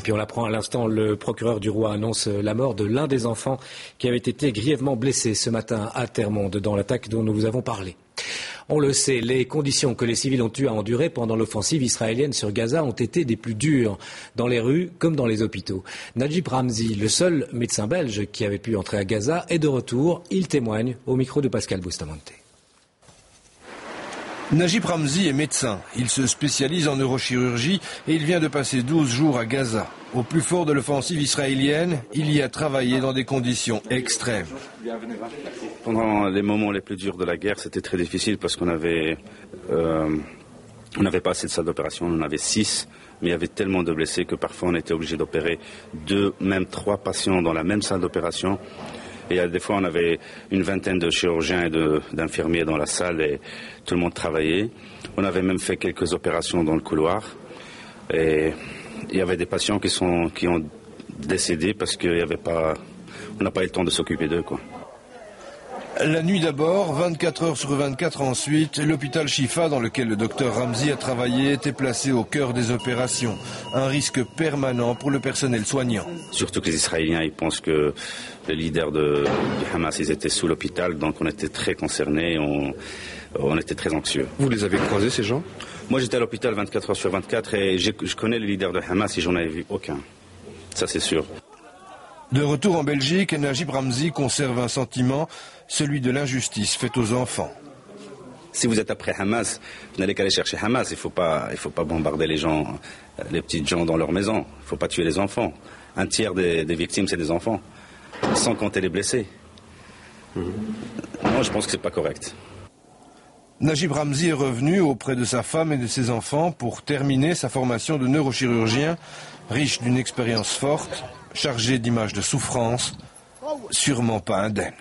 puis on l'apprend à l'instant, le procureur du roi annonce la mort de l'un des enfants qui avait été grièvement blessé ce matin à Termonde dans l'attaque dont nous vous avons parlé. On le sait, les conditions que les civils ont eu à endurer pendant l'offensive israélienne sur Gaza ont été des plus dures, dans les rues comme dans les hôpitaux. Najib Ramzi, le seul médecin belge qui avait pu entrer à Gaza, est de retour. Il témoigne au micro de Pascal Bustamante. Najib Ramzi est médecin. Il se spécialise en neurochirurgie et il vient de passer 12 jours à Gaza. Au plus fort de l'offensive israélienne, il y a travaillé dans des conditions extrêmes. Pendant les moments les plus durs de la guerre, c'était très difficile parce qu'on n'avait pas assez de salles d'opération, on en avait 6, mais il y avait tellement de blessés que parfois on était obligé d'opérer 2, même 3 patients dans la même salle d'opération. Et des fois on avait une vingtaine de chirurgiens et d'infirmiers dans la salle et tout le monde travaillait. On avait même fait quelques opérations dans le couloir. Et il y avait des patients qui ont décédé parce qu'on n'a pas eu le temps de s'occuper d'eux, quoi. La nuit d'abord, 24 heures sur 24 ensuite, l'hôpital Shifa dans lequel le docteur Ramzi a travaillé était placé au cœur des opérations. Un risque permanent pour le personnel soignant. Surtout que les Israéliens, ils pensent que les leaders du Hamas, ils étaient sous l'hôpital, donc on était très concernés, on était très anxieux. Vous les avez croisés, ces gens ? Moi j'étais à l'hôpital 24 heures sur 24 et je connais les leaders de Hamas et j'en avais vu aucun. Ça c'est sûr. De retour en Belgique, Najib Ramzi conserve un sentiment, celui de l'injustice faite aux enfants. Si vous êtes après Hamas, vous n'allez qu'aller chercher Hamas. Il faut pas bombarder les gens, les petites gens dans leur maison. Il ne faut pas tuer les enfants. Un tiers des victimes, c'est des enfants, sans compter les blessés. Moi, je pense que c'est pas correct. Najib Ramzi est revenu auprès de sa femme et de ses enfants pour terminer sa formation de neurochirurgien, riche d'une expérience forte, chargée d'images de souffrance, sûrement pas indemne.